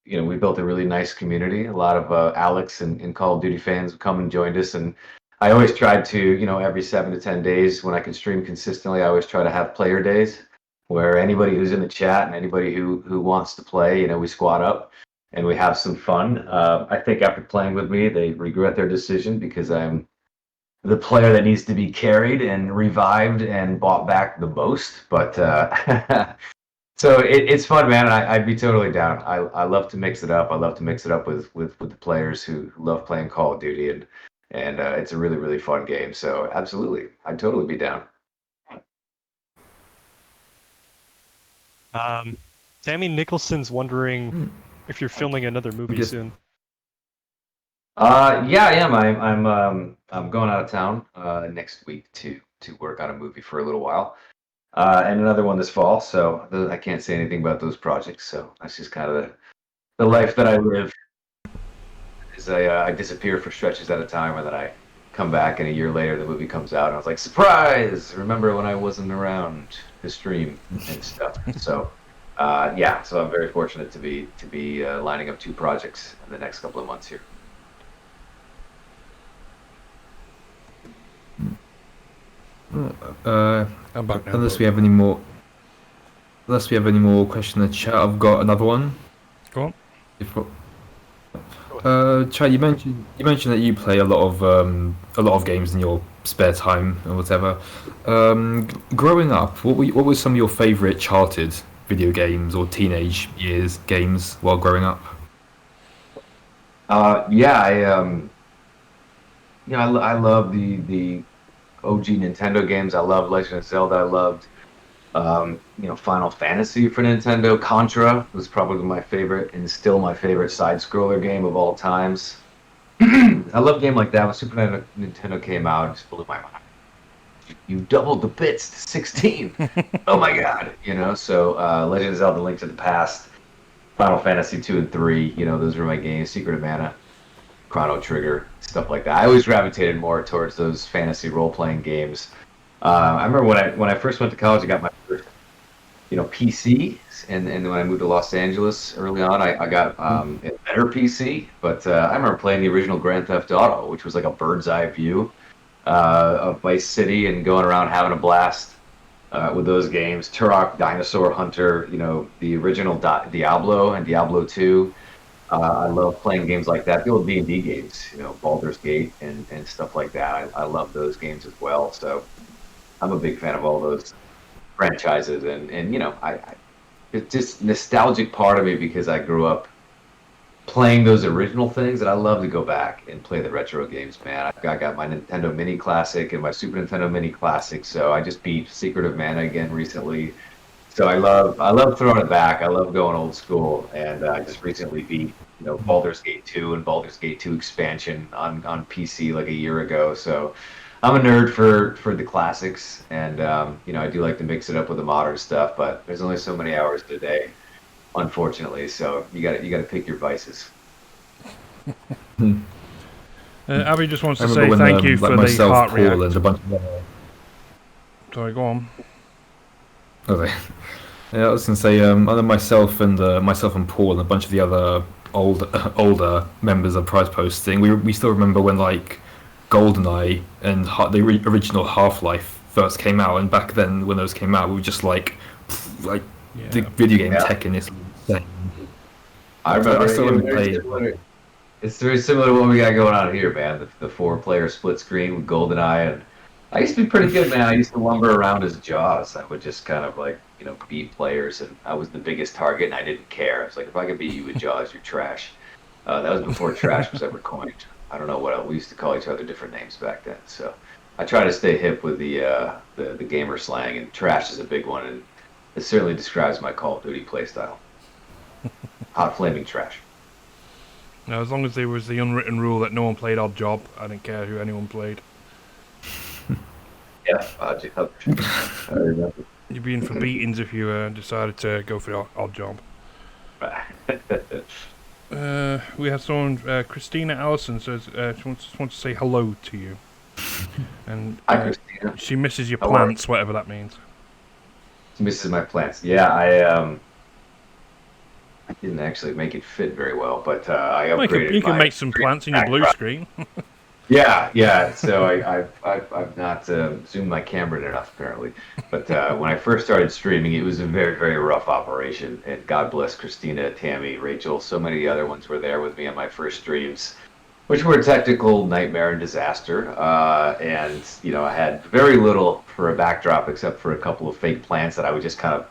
you know, we built a really nice community. A lot of Alex and Call of Duty fans have come and joined us, and I always tried to, you know, every 7 to 10 days when I can stream consistently, I always try to have player days where anybody who's in the chat and anybody who wants to play, you know, we squad up and we have some fun. I think after playing with me, they regret their decision because I'm the player that needs to be carried and revived and bought back the most. But so it's fun, man. I'd be totally down. I love to mix it up. I love to mix it up with the players who love playing Call of Duty, and it's a really really fun game. So absolutely, I'd totally be down. Sammy Nicholson's wondering if you're filming another movie Yes. soon. Yeah, I am. I'm going out of town next week to work on a movie for a little while, and another one this fall. So I can't say anything about those projects. So that's just kind of the life that I live. Is I disappear for stretches at a time, and then I come back, and a year later the movie comes out, and I was like, surprise! Remember when I wasn't around to stream and stuff. So yeah, so I'm very fortunate to be lining up 2 projects in the next couple of months here. I'm back now. Unless we have any more questions in the chat, I've got another one. Go on. Chad, you mentioned that you play a lot of games in your spare time or whatever. Growing up, what were some of your favorite childhood video games or teenage years games while growing up? Yeah, you know, I love the OG Nintendo games. I love Legend of Zelda. I loved, you know, Final Fantasy for Nintendo. Contra was probably my favorite and still my favorite side scroller game of all times. I love a game like that. When Super Nintendo came out, it just blew my mind. You doubled the bits to 16. Oh my god, you know. So Legend of Zelda: Link to the Past, Final Fantasy 2 and 3. You know, those were my games. Secret of Mana, Chrono Trigger, stuff like that. I always gravitated more towards those fantasy role-playing games. I remember when I first went to college, I got my first, you know, PC, and then when I moved to Los Angeles early on, I got a better PC. But I remember playing the original Grand Theft Auto, which was like a bird's eye view of Vice City, and going around having a blast with those games. Turok, Dinosaur Hunter, you know, the original Diablo and Diablo 2. I love playing games like that. The old D&D games, you know, Baldur's Gate and stuff like that. I love those games as well. So I'm a big fan of all those franchises, and you know, it's just nostalgic part of me because I grew up playing those original things, and I love to go back and play the retro games, man. I got my Nintendo Mini Classic and my Super Nintendo Mini Classic, so I just beat Secret of Mana again recently. So I love throwing it back. I love going old school, and I just recently beat, you know, Baldur's Gate 2 and Baldur's Gate 2 expansion on PC like a year ago. So I'm a nerd for the classics, and you know, I do like to mix it up with the modern stuff, but there's only so many hours in a day, unfortunately. So you got to pick your vices. Abby just wants I to remember say when, thank you like for the myself, heart Paul, react. and a bunch of Sorry, go on. Okay. Yeah, I was gonna say, other myself and Paul and a bunch of the other older members of Prize Posting, we still remember when like GoldenEye and original Half-Life first came out, and back then when those came out, we were just like the video game tech in this insane. I remember I still haven't very played. similar. It's very similar to what we got going on here, man. The 4-player split screen with GoldenEye, and I used to be pretty good, man. I used to lumber around as Jaws. I would just kind of like, you know, beat players, and I was the biggest target, and I didn't care. I was like, if I could beat you with Jaws, you're trash. That was before trash was ever coined. I don't know what else. We used to call each other different names back then. So I try to stay hip with the gamer slang, and trash is a big one, and it certainly describes my Call of Duty playstyle. Hot flaming trash. Now, as long as there was the unwritten rule that no one played Odd Job, I didn't care who anyone played. Yeah, I remember. You'd be in for beatings if you decided to go for the Odd Job. We have someone, Christina Allison says she wants to say hello to you, and Hi, Christina. she misses your How are you? plants, whatever that means. She misses my plants. Yeah, I didn't actually make it fit very well, but I Well, upgraded you can my make some plants in your blue backdrop. screen. Yeah, yeah. So I've not zoomed my camera in enough apparently. But when I first started streaming, it was a very, very rough operation. And God bless Christina, Tammy, Rachel, so many other ones were there with me on my first streams, which were a technical nightmare and disaster. And you know, I had very little for a backdrop except for a couple of fake plants that I would just kind of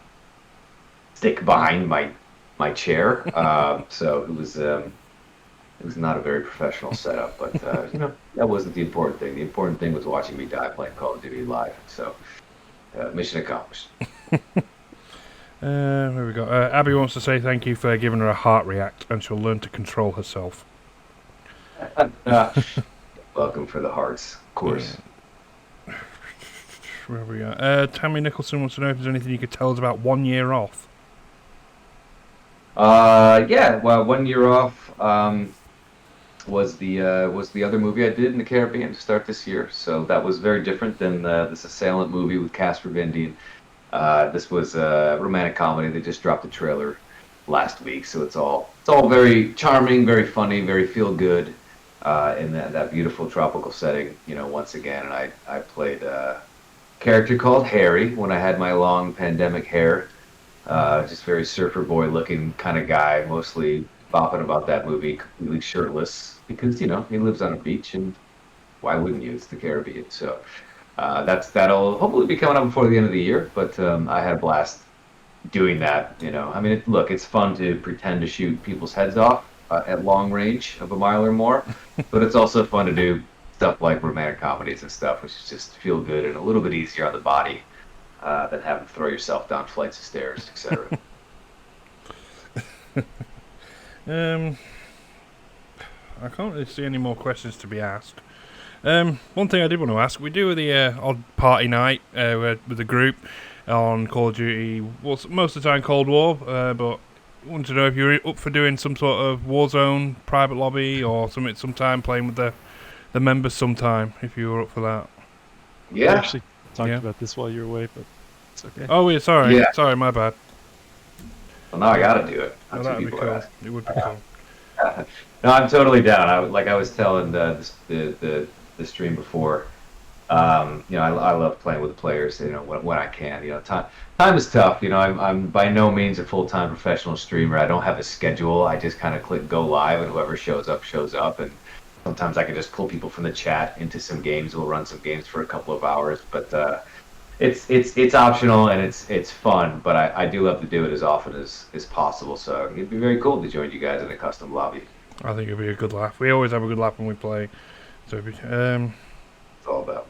stick behind my chair. So it was not a very professional setup, but you know, that wasn't the important thing. The important thing was watching me die playing Call of Duty live. So mission accomplished. Where we go? Abby wants to say thank you for giving her a heart react, and she'll learn to control herself. Welcome for the hearts, of course. Where we are? Tammy Nicholson wants to know if there's anything you could tell us about 1 year off. Yeah, well, 1 year off was the other movie I did in the Caribbean to start this year. So that was very different than this Assailant movie with Casper Van Dien. This was a romantic comedy. They just dropped the trailer last week, so it's all very charming, very funny, very feel good in that beautiful tropical setting. You know, once again, and I played a character called Harry when I had my long pandemic hair. Just very surfer boy looking kind of guy, mostly bopping about that movie, completely shirtless because you know he lives on a beach and why wouldn't you? It's the Caribbean, so that'll hopefully be coming up before the end of the year. But I had a blast doing that. You know, I mean, look, it's fun to pretend to shoot people's heads off at long range of a mile or more, but it's also fun to do stuff like romantic comedies and stuff, which is just feel good and a little bit easier on the body than having to throw yourself down flights of stairs, etc. I can't really see any more questions to be asked. One thing I did want to ask, we do the odd party night with the group on Call of Duty, well, most of the time Cold War, but I wanted to know if you were up for doing some sort of Warzone private lobby or something sometime, playing with the members sometime, if you were up for that. We Yeah, actually talked Yeah. about this while you were away, but it's okay. Oh, yeah, sorry. Yeah. Sorry, my bad. well, now I got to do it. Oh, Not that'd two be people cool. asked. It would be cool. No, I'm totally down. I was telling the stream before. You know, I love playing with the players. You know, when I can. You know, time is tough. You know, I'm by no means a full-time professional streamer. I don't have a schedule. I just kind of click go live, and whoever shows up shows up. And sometimes I can just pull people from the chat into some games. We'll run some games for a couple of hours, but it's optional and it's fun. But I do love to do it as often as possible. So it'd be very cool to join you guys in a custom lobby. I think it'd be a good laugh. We always have a good laugh when we play. So, It's all about.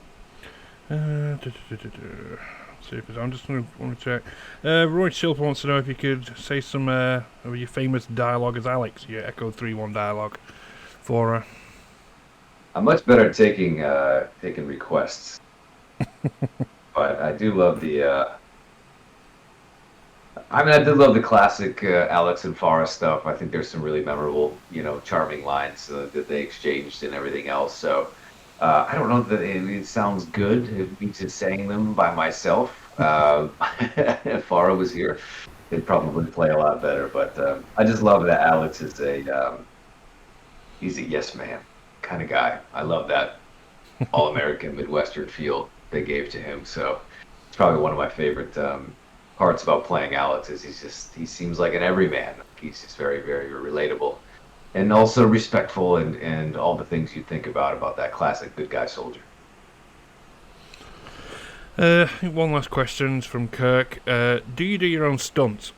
see if I'm just going to check. Roy Shilper wants to know if you could say some of your famous dialogue as Alex, your Echo 3-1 dialogue for her. I'm much better at taking requests, but I do love the. I mean, I did love the classic Alex and Farah stuff. I think there's some really memorable, you know, charming lines that they exchanged and everything else. So I don't know that it sounds good. It beats just saying them by myself. If Farah was here, it'd probably play a lot better. But I just love that Alex is he's a yes man kind of guy. I love that all-American Midwestern feel they gave to him. So it's probably one of my favorite parts about playing Alex is he seems like an everyman. He's just very, very relatable and also respectful and all the things you think about that classic good guy soldier. One last question from Kirk. Do you do your own stunts?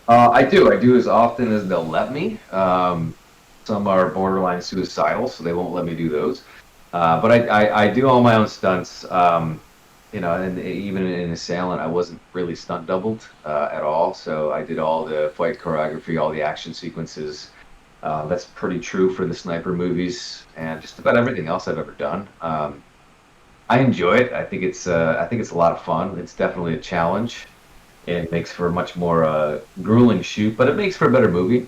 I do as often as they'll let me. Some are borderline suicidal, so they won't let me do those. But I do all my own stunts. You know, and even in Assailant, I wasn't really stunt doubled at all. So I did all the fight choreography, all the action sequences. That's pretty true for the sniper movies and just about everything else I've ever done. I enjoy it. I think it's a lot of fun. It's definitely a challenge. It makes for a much more grueling shoot, but it makes for a better movie.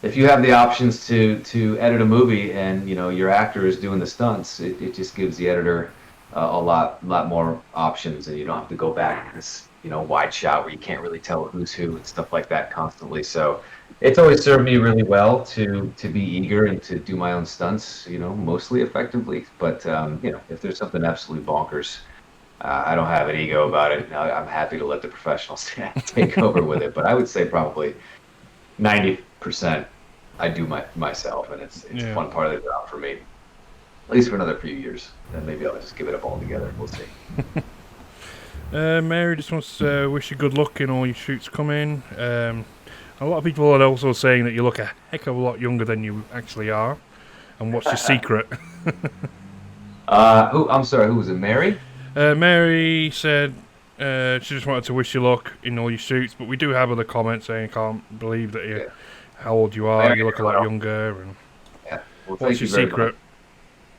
If you have the options to edit a movie and your actor is doing the stunts, it just gives the editor a lot more options, and you don't have to go back to this wide shot where you can't really tell who's who and stuff like that constantly. So it's always served me really well to be eager and to do my own stunts, mostly effectively. But if there's something absolutely bonkers, I don't have an ego about it. I'm happy to let the professionals take over with it. But I would say probably 90% I do myself, and it's a Yeah. fun part of the job for me, at least for another few years. Then maybe I'll just give it up altogether. We'll see. Mary just wants to wish you good luck in all your shoots coming. A lot of people are also saying that you look a heck of a lot younger than you actually are. And what's your secret? I'm sorry, who was it? Mary? Mary said she just wanted to wish you luck in all your shoots, but we do have other comments saying can't believe that you how old you are. Mary, You look a lot younger. And Yeah. Well, what's thank your you very secret? much.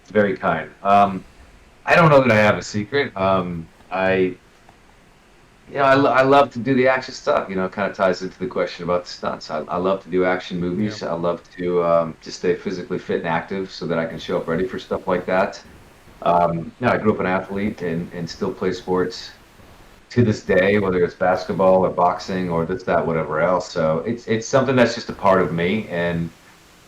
It's very kind. I don't know that I have a secret. I love to do the action stuff. It kind of ties into the question about the stunts. I love to do action movies. I love to just stay physically fit and active so that I can show up ready for stuff like that. I grew up an athlete and still play sports to this day, whether it's basketball or boxing or this, that, whatever else. So it's something that's just a part of me. And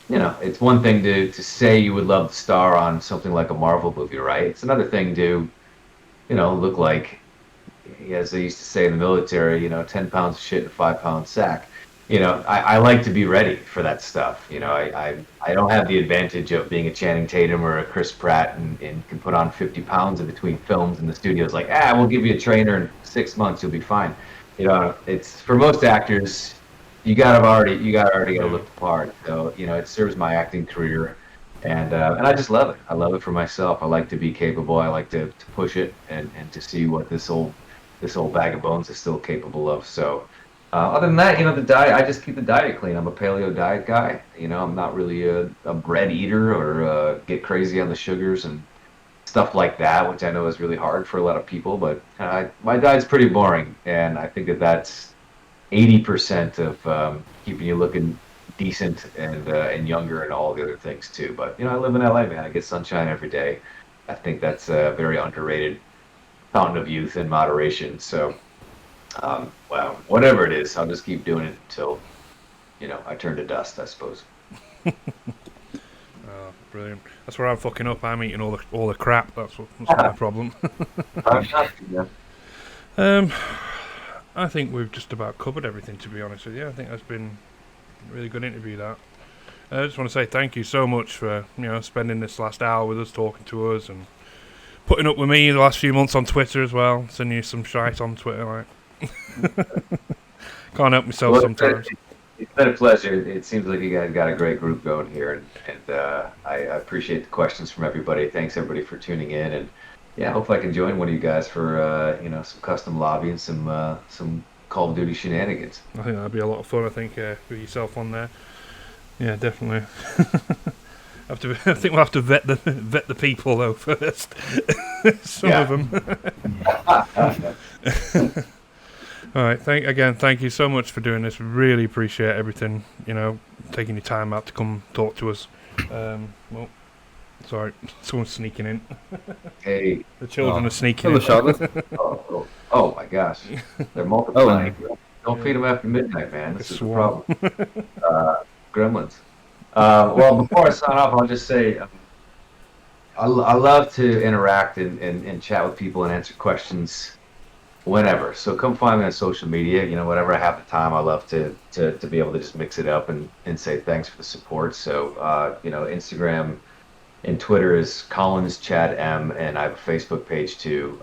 it's one thing to say you would love to star on something like a Marvel movie, right? It's another thing to, look like, as they used to say in the military, 10 pounds of shit in a 5-pound sack. I like to be ready for that stuff. I don't have the advantage of being a Channing Tatum or a Chris Pratt and can put on 50 pounds in between films, and the studio's like, we'll give you a trainer in 6 months, you'll be fine. It's for most actors, you gotta look the part. So, it serves my acting career. And I just love it. I love it for myself. I like to be capable. I like to push it and to see what this old bag of bones is still capable of. So, other than that, the diet, I just keep the diet clean. I'm a paleo diet guy. I'm not really a bread eater or get crazy on the sugars and stuff like that, which I know is really hard for a lot of people. But my diet's pretty boring, and I think that's 80% of keeping you looking decent and younger and all the other things too. But I live in LA, man. I get sunshine every day. I think that's a very underrated fountain of youth in moderation. So, well, whatever it is, I'll just keep doing it until, I turn to dust, I suppose. Oh, brilliant. That's where I'm fucking up. I'm eating all the crap. That's my problem. I think we've just about covered everything, to be honest with you. I think that's been a really good interview, that. I just want to say thank you so much for spending this last hour with us, talking to us, and putting up with me the last few months on Twitter as well. Sending you some shite on Twitter, like. Can't help myself sometimes. It's been a pleasure. It seems like you guys got a great group going here, and I appreciate the questions from everybody. Thanks everybody for tuning in, and yeah, hopefully I can join one of you guys for some custom lobby and some Call of Duty shenanigans. I think that'd be a lot of fun. I think with yourself on there. Yeah, definitely. I think we'll have to vet the people though first. Some of them. All right. Thank you so much for doing this. Really appreciate everything. Taking your time out to come talk to us. Well, sorry, someone's sneaking in. Hey, the children are sneaking Hello, in. Charlotte. Oh my gosh, they're multiplying. Don't feed them after midnight, man. This is the problem. Gremlins. Well, before I sign off, I'll just say I love to interact and chat with people and answer questions whenever. So come find me on social media. Whenever I have the time, I love to be able to just mix it up and say thanks for the support. So Instagram and Twitter is Collins Chad M, and I have a Facebook page too.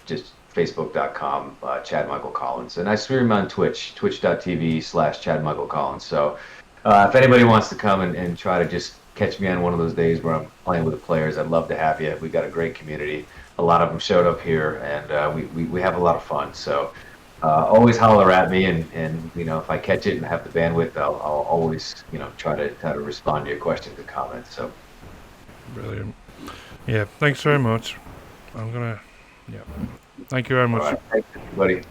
Just facebook.com Chad Michael Collins, and I stream on Twitch, twitch.tv/Chad Michael Collins. So if anybody wants to come and try to just catch me on one of those days where I'm playing with the players, I'd love to have you. We got a great community. A lot of them showed up here, and we have a lot of fun. So always holler at me, and if I catch it and have the bandwidth, I'll always try to respond to your questions and comments. So Brilliant. Yeah, thanks very much. I'm gonna. Yeah, thank you very much. all right, thanks everybody.